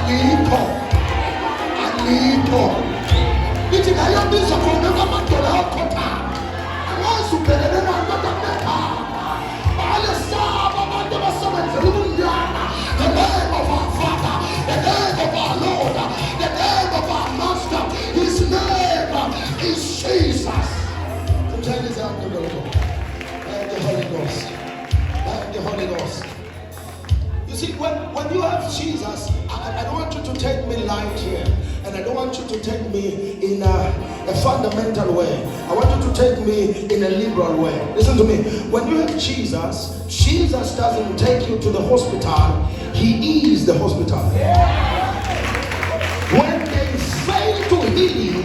Alipo. It's in a business of the Kota. I want to get it out of the Mecca. The name of our Father, the name of our Lord, the name of our Master, his name is Jesus. So tell us out the Lord. By the Holy Ghost. By the Holy Ghost. You see, when you have Jesus, I don't want you to take me light here. And I don't want you to take me in a fundamental way. I want you to take me in a liberal way. Listen to me. When you have Jesus, Jesus doesn't take you to the hospital. He is the hospital. When they fail to heal you,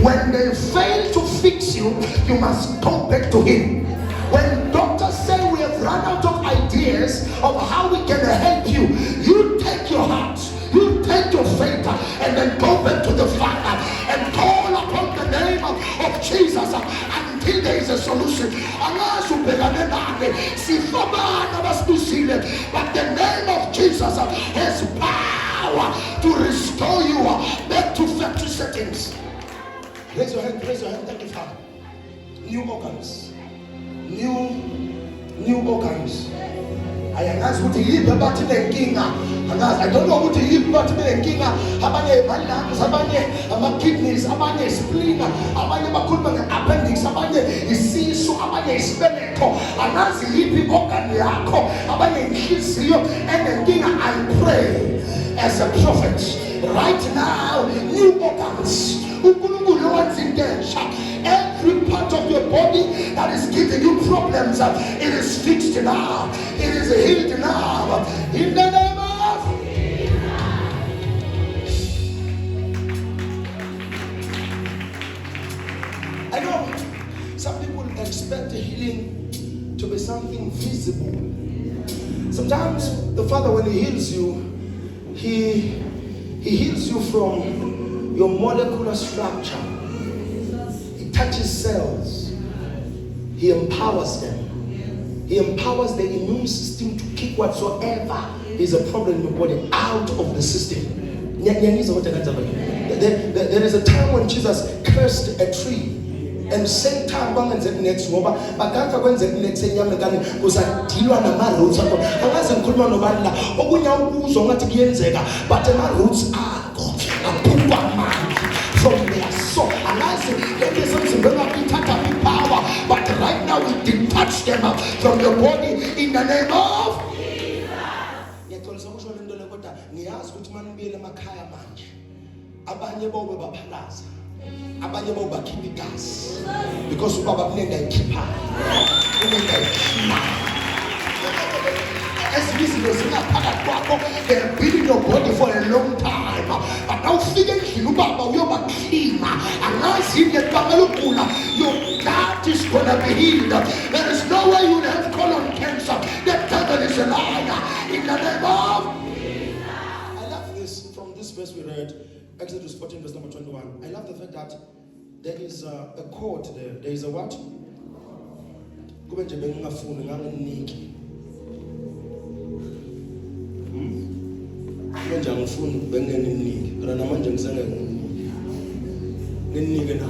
when they fail to fix you, you must go back to him. When doctors say we have run out of ideas of how we can help you, you take your heart, you take your faith, and then go back to the Father and call upon the name of Jesus until there is a solution. But the name of Jesus has power to restore you back to factory settings. Raise your hand, thank you, Father. New organs. New organs. I ask what you about the king. I don't know what you about the king. Abanye lungs, abanye kidneys, abanye spleen, abanye makulma appendix, abanye isisu, abanye skeleto, anazi yipi organ yako, abanye nhliziyo. And king, I pray as a prophet right now, new organs. Every part of your body that is giving you problems, it is fixed now. It is healed now. In the name of I know some people expect healing to be something visible. Sometimes the Father, when He heals you, He heals you from your molecular structure. He touches cells. He empowers them. He empowers the immune system to kick whatsoever is a problem in your body out of the system. There is a time when Jesus cursed a tree. And same time next ngoba bakaka kwenzeka next enyamekani kuzadilwa nama roots akho angaze ngikhuluma nobani okunya ukuzwa ngathi kuyenzeka but ama roots akho aphuma manje from their soul angaze lento somzimbeni akuthatha power but right now we detach them from your body in the name of Jesus. Ngiyathola ukusho lento le kodwa ngiyazi ukuthi manibuyele emakhaya manje abanye bobe baphalaza abanye bo bakhipha igazi because ubaba kunenda ikhipha as izinto zingaphakathi kwakho, they have been in your body for a long time, but now ufike endlini ubaba uyobaklina angazi ngiyaqala ukugula, your gut is gonna be healed. There is no way you will have colon cancer. The devil is a liar in the name of Jesus. I love this from this verse we read, Exodus 14 verse number 21. I love the fact that there is a quote there. There is a what? Kube nje bengingafuni nganginiki. Manje angifuni bengenginiki. Kodwa namanje ngisenge nginiki na.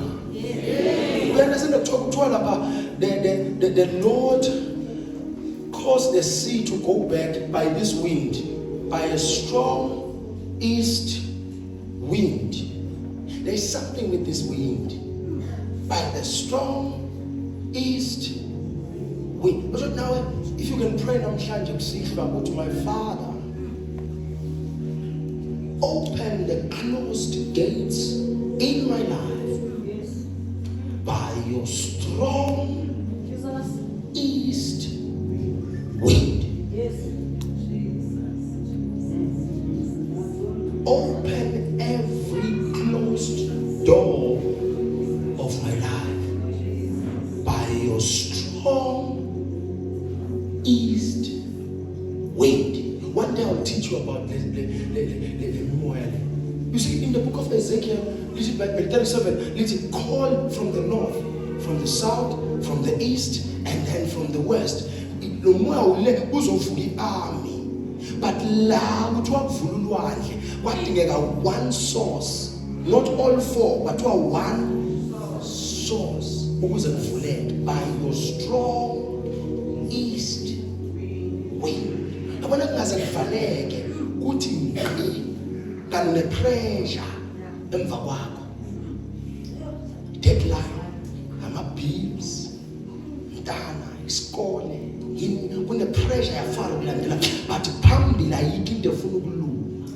Uyandasenda kuthiwa lapha the Lord caused the sea to go back by this wind, by a strong east wind. There is something with this wind. By the strong east wind. But now, if you can pray namhlanje kusihlwa go to my Father, open the closed gates in my life by your strong east wind. Open every closed door of my life by your strong east wind. One day I'll teach you about the you see, in the book of Ezekiel, by 37, let's call from the north, from the south, from the east, and then from the west. But la kuthiwa kuvula ulwandle kwadingeka one source, not all four, but one source ukuze kuvuleke, by your strong east wind. Yabona kungaze kuvaleke kuthi ngqi kanti ne-pressure emva kwakho, deadline, ama-bills, mntana, isikole, yini, kune-pressure yafana ukulandela, but phambili ayikho into efuna ukulunga,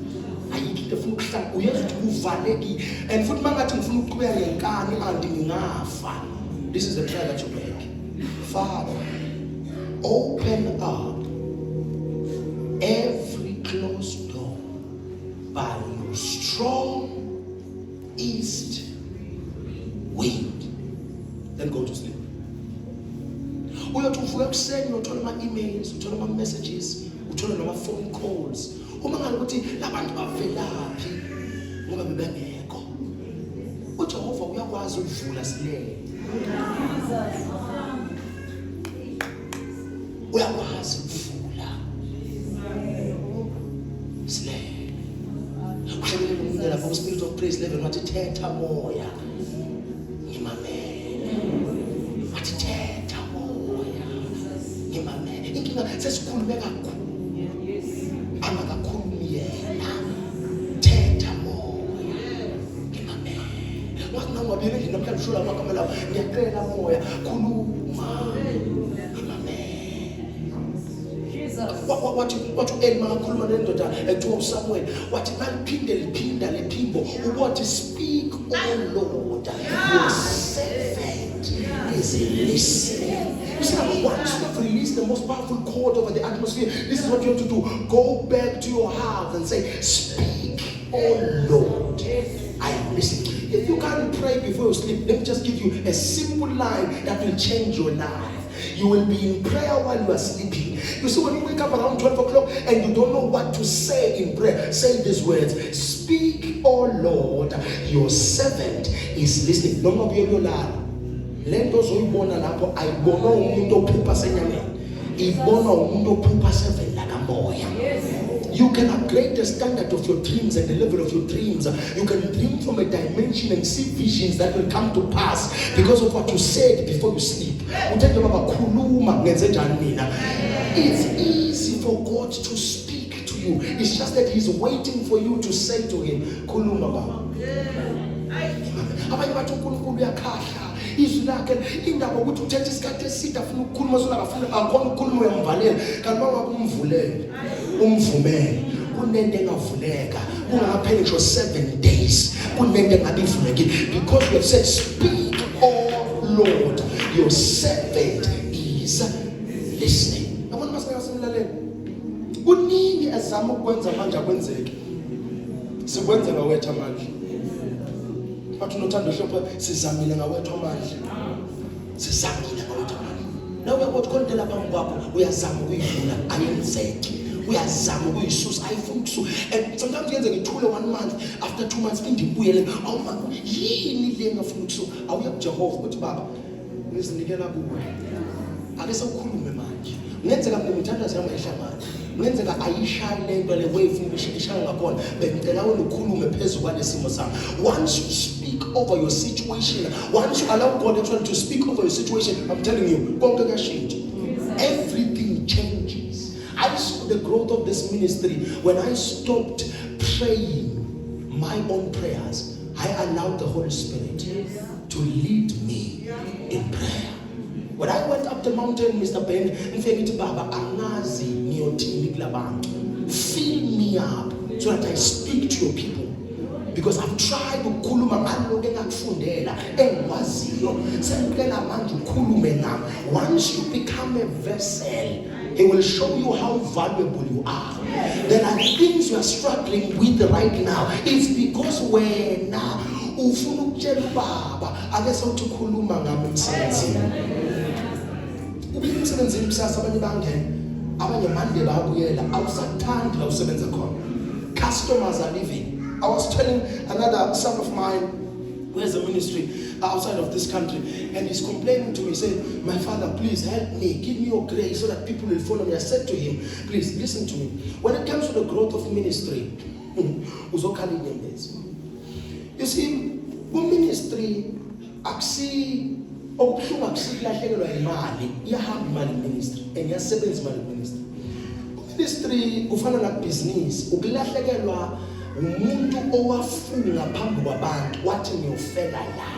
ayikho into efuna ukuhlala, uyenza ukuthi kuvaleki. And futhi mangathi ngifuna ukuqhubeka ngenkani anti ngingafa. This is the prayer that you make. Father, open up every closed door by your strong east wind. Then go to sleep. Uyothi uvuka ekuseni uthola ama-emails, uthola ama-messages, uthola nama-phone calls. Uma ngabe ukuthi labantu bavelaphi ngoba bebengekho. uJehova uyakwazi ukuvula silele. Uyakwazi ukuvula silele. Ushebele umndela from Spirit of Praise 11 wathi thetha moya ngimamele. Wathi thetha moya ngimamele. Inkinga sesikhulume kakhulu. Angakakhulumi yena. Thetha moya ngimamele. Ngakungabili nje namhlanje ushula amagama lawo. Ngiyacela moya khuluma. What uElma akhuluma nendoda ekuthiwa uSamuel wathi maliphinde liphinda lephimbo ukuthi speak, oh Lord, your servant is listening. You see, once you have released the most powerful chord over the atmosphere, this is what you have to do. Go back to your house and say, speak, oh Lord, I am listening. If you can't pray before you sleep, let me just give you a simple line that will change your life. You will be in prayer while you are sleeping. You see, when you wake up around 12 o'clock and you don't know what to say in prayer, say these words. Speak, oh Lord, your servant is listening. Noma kuyolala. Lento zoyibona lapho ayibona umuntu ophupha senyameni. Ibona umuntu ophupha sevela kamoya. You can upgrade the standard of your dreams and the level of your dreams. You can dream from a dimension and see visions that will come to pass because of what you said before you sleep. It's easy for God to speak to you. It's just that He's waiting for you to say to Him, Kuluma baba. Abanye bathi uNkulunkulu uyakhahla. Izwi lakhe indaba ukuthi uthethe isikhathi eside afuna ukukhuluma sona akafuna akhona ukukhuluma uyamvalela kanti uma umvulele umvumele kunento engavuleka kungakapheli ngisho 7 days kunento engabivuleki because you have said speak, oh Lord, your servant is listening. Yabona masika simlalele kuningi azama ukwenza manje akwenzeki sikwenzela wethu amandla. Bathi unothando hlopha sizamile ngawethu amandla. Sizamile ngawethu amandla. Nawe uyakuthi konke lapha ngwakho uyazama ukuyidlula ayenzeki. Uyazama ukuyisusa ayifuni ukusuka. And sometimes yenze ngithule 1 month, after 2 months indibuyele. Awuma yini le ngafuna ukusuka? Awuya kuJehova uthi baba ngizinikela kuwe. Ake sawukhulume manje. Ngenzeka ngimthandaza yami ehlangana. Ngenzeka ayishaye lento le wave ngishaya ngakhona bengicela wena ukhulume phezulu kwalesimo sami. Once you speak over your situation, once you allow God actually to speak over your situation, I'm telling you, konke kuyashintsha. Everything changes. I saw the growth of this ministry when I stopped praying my own prayers. I allowed the Holy Spirit to lead me in prayer. When I went up the mountain, Mr. Ben, ngifike baba angazi ngiyothini kulabantu. Fill me up so that I speak to your people. Because I've tried to ukukhuluma ngalokho engakufundela engikwaziyo. Sengicela manje ukhulume nami. Once you become a vessel, He will show you how valuable you are. There are things you are struggling with right now. It's because wena ufuna ukutshela ubaba ake sawuthi ukhuluma ngami emsebenzini. Umsebenzini kusasa abanye bangena abanye manje bayabuyela awusathandi la usebenza khona. Customers are leaving. I was telling another son of mine who has a ministry outside of this country, and he's complaining to me, saying, my father, please help me, give me your grace so that people will follow me. I said to him, please listen to me. When it comes to the ministry uzokhala inyembezi. You see, ku-ministry akusi okuhlunga kusikulahlekelwa imali, iyahamba imali ministry and iyasebenza imali ministry. Ministry kufana na business, ukulahlekelwa umuntu owafunga phambi kwabantu wathi ngiyofela la.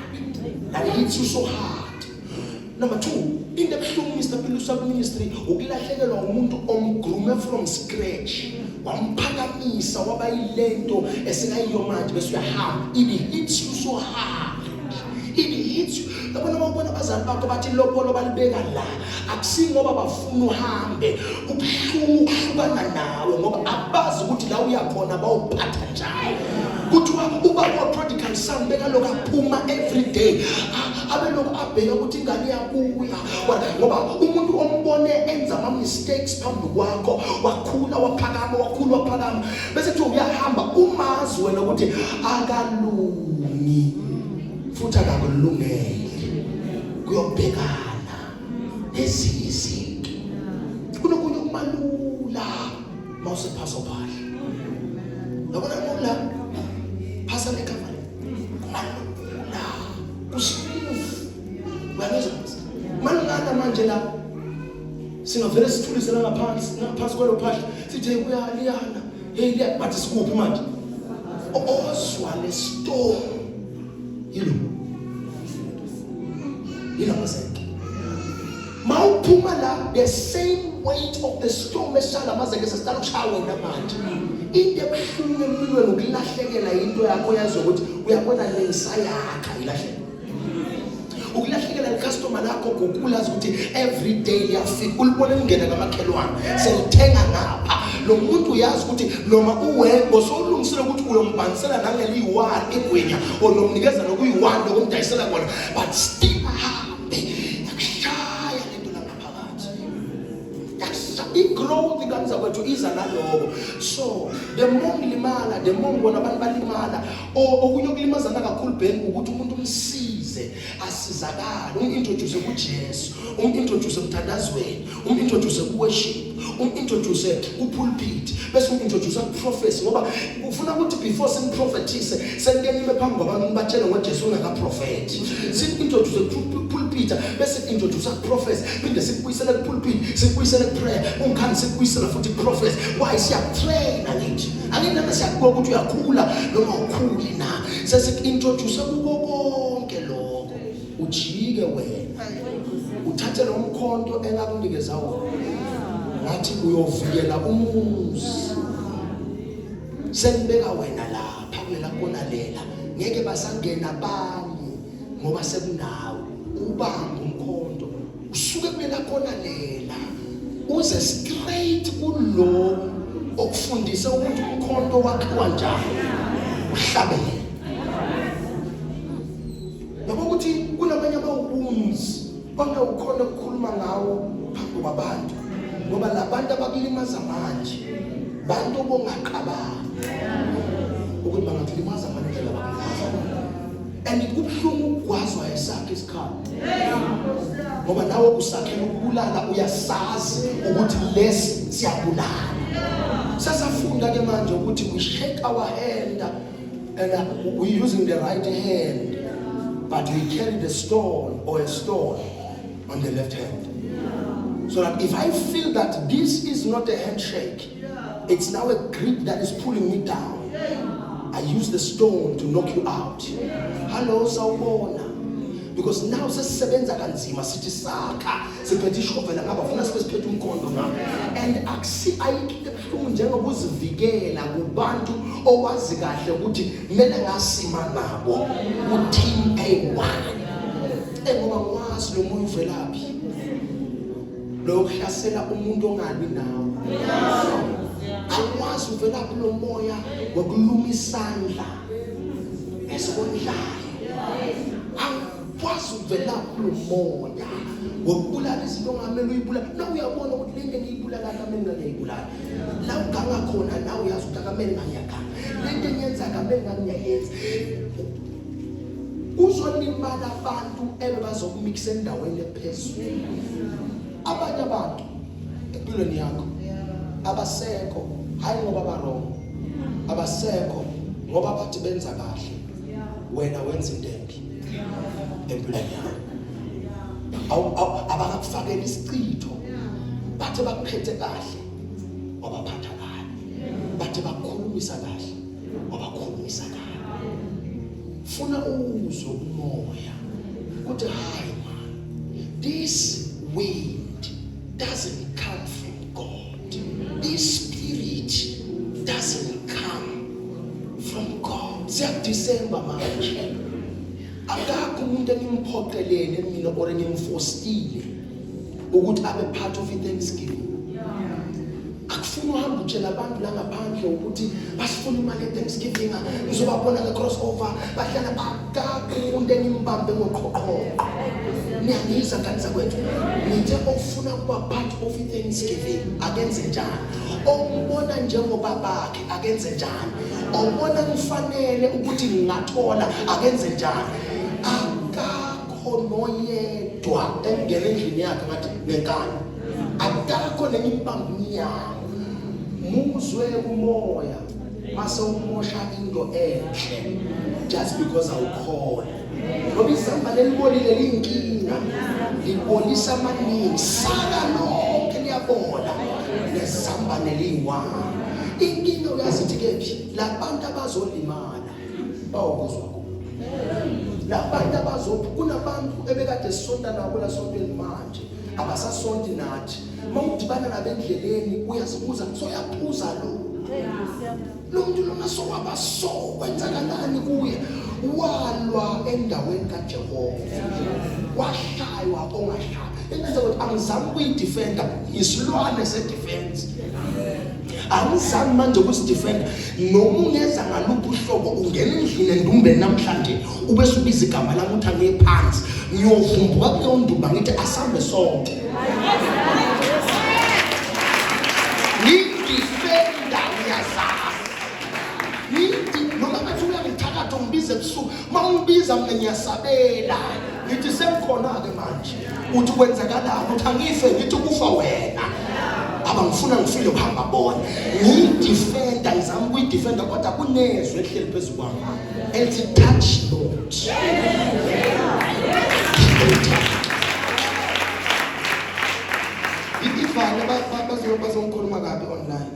That hits you so hard. Number 2, in the Mr. Pilusa ministry, ukulahlekelwa umuntu omgrume from scratch. Wamphakamisa waba ilento esingayiyo manje bese uyahamba. It hits you so hard. It hits you. Labona babona abazali bakho bathi lobolo balibeka la. Akusi ngoba bafuna uhambe. Ubuhlungu uhlukana nawe ngoba abazi ukuthi la uyakhona bawuphatha njani. Kuthiwa uba prodigal son beka lokaphuma every day. Abe lokabheka ukuthi ingane yakuya. Ngoba umuntu ombone enza ama mistakes phambi kwakho, wakhula waphakama. Bese kuthi uyahamba umazi wena ukuthi akalungi. Futhi akakulungele. Kuyobhekana nezinye izinto. Kunokunye kumalula mawusephasa phakathi. Yabona ngola phasa lekamali. Kumalula. Kusmooth. Uyabona? Malungana manje la singavele sithulisela ngaphansi kwelo phahla sithi kuyaliyana. Hey liya bathi sikuphi manje? Ozwa le storm. Mawuphuma la, the same weight of the storm eshala mazeke sesitala ukushawa wena manje. Into ebuhlungu empilweni ukulahlekela into yakho yazi ukuthi uyabona lensayakha ilahlekela. Ukulahlekela icustomer lakho gokulazi ukuthi every day liyafika ulibona lingena ngamakhelwane selithenga ngapha. Lo muntu uyazi ukuthi noma uwembo solungisile ukuthi uyombhanisela nangeliyi-1 egwenya or nomnikeza nokuyi-1 okumdayisela kona, but still ahambe yakushaya lento langaphakathi. I-growth kanisa kwethu iza naloko. So the more ngilimala, the more ngibona abantu balimala. Okunye okulimazana kakhulu bheki ukuthi umuntu umsize asizakale, umintroduce kuJesu, umintroduce emthandazweni, umintroduce kuworship, umintroduce kupulpit, bese umintroduce kuprophecy ngoba ufuna ukuthi before simprofethise sengenime phambi kwabantu batshele ngoJesu ungakaprofethi. Sintroduce kupulpit bese introduce kuprophecy, binde sikubuyisela kupulpit, sikubuyisela kuprayer, ungikhani sikubuyisela futhi kuprophecy. Why siyatrain angithi? Angina siyakuba ukuthi uyakhula noma ukhuli na. Sesikintroduce kuko konke lokho. Ujike wena. Uthathe lo mkhonto engakunikeza wona. Ngathi uyovikela umuzi. Senibeka wena lapha kulela kona lela. Ngeke basangena abanye ngoba sekunawe. Ubamba umkhonto. Usuke kulela kona lela. Uze straight kulo okufundisa ukuthi umkhonto wakhiwa njani. Uhlabele. Yabo ukuthi kunabanye abawubunzi bangawukhona ukukhuluma ngawo phambi kwabantu. Ngoba labantu abakulimaza manje bantu bongaqabanga ukuthi bangakulimaza manje ndlela abakulimaza. And kubuhlungu ukugwazwa esakhe isikhathi. Ngoba nawe usakhela ukubulala uyasazi ukuthi lesi siyabulala. Sasafunda ke manje ukuthi we shake our hand and we using the right hand, but we carry the stone or a stone on the left hand. So that if I feel that this is not a handshake, it's now a grip that is pulling me down, I use the stone to knock you out. Hello, sawubona. Because now sesisebenza kanzima sithi sakha siphethe ishovela ngabafuna siphethe umkhonto na. And ayikho ebuhlungu njengokuzivikela kubantu owazi kahle ukuthi kumele ngasima nabo uteam A1. Ngoba ngwazi lo moya uvelaphi. Lo kuhlasela umuntu ongabi nawe. Akwazi uvelaphi lo moya wokuluma isandla esibondayo. Akwazi uvelaphi lo moya wokubulala izinto ongamele uyibulala. Na uyabona ukuthi lento ngiyibulala kamele ngiyibulala. La uganga khona nawe uyazi ukuthi akamele ngiyaganga. Lento enyenza akamele ngiyayenza. Uzolimala abantu ebebazokumikisa endaweni ephezulu. Abanye abantu empilweni yakho abasekho hayi ngoba barong abasekho ngoba bathi benza kahle, wena wenza into embi empilweni yakho. Abakufakela isichitho, bathi bakuphethe kahle wabaphatha kahle, bathi bakukhulumisa kahle wabakhulumisa kahle. Funa uzwe umoya ukuthi hayi man, this wind doesn't come from God, this spirit doesn't come from God. Siyakudisemba manje, akakho umuntu engimphoqelele mina or ngimfostile ukuthi abe part of iThanksgiving. Akufuna uhambe utshela abantu la ngaphandle ukuthi basifuna imali eThanksgiving, ngizobabona nge-crossover, bahlala akakho umuntu engimbambe ngoqhoqhoqo. Niyangizwa ngani zakwethu? Nithe ofuna ukuba part of iThanksgiving akenze njani, ombona njengobabakhe akenze njani, obona kufanele ukuthi ngingathola akenze njani. Akakho noyedwa engena endlini yakhe ngathi nenkani, akakho nengimbambiyana. Muzwe umoya mase umosha into enhle just because awukhona. Ngoba isamba lelibolile liyinkinga, libonisa amaningi, saka lonke liyabona nesamba neliyiwani. Inkinga uyazithi kephi, labantu abazolimala bawukuzwa kubo. Labantu abazophi, kunabantu ebekade sisonta nabo la sontweni manje abasasonti nathi. Mawudibana nabendleleni uyazibuza soyaphuza lo muntu lona sowaba so kwenzakalani kuye. Walwa endaweni kaJehova, washaywa ongashaya. Enza ukuthi angizami ukuyidefenda, isilwane sedefense. Angizami manje ukuzidefenda, noma ungeza ngaluphi uhlobo ungena endlini endumbe namhlanje ube subiza igama lami uthi angephansi, ngiyovumbuka kuleyo ndumba ngithi asambe sonke. Ngidefenda ngiyazazi. Ngithi noma ngathi uyangithakatha ungibize ebusuku, mawungibiza mina ngiyasabela. Ngithi sekukhona-ke manje uthi kwenzakalani, uthi angife ngithi kufa wena. Abangifuna ngifile ukuhamba bona. Ngidefenda, ngizama ukuyidefenda kodwa kunezwe ehleli phezu kwami elithi touch not. Ifana bazongikhuluma kabi online.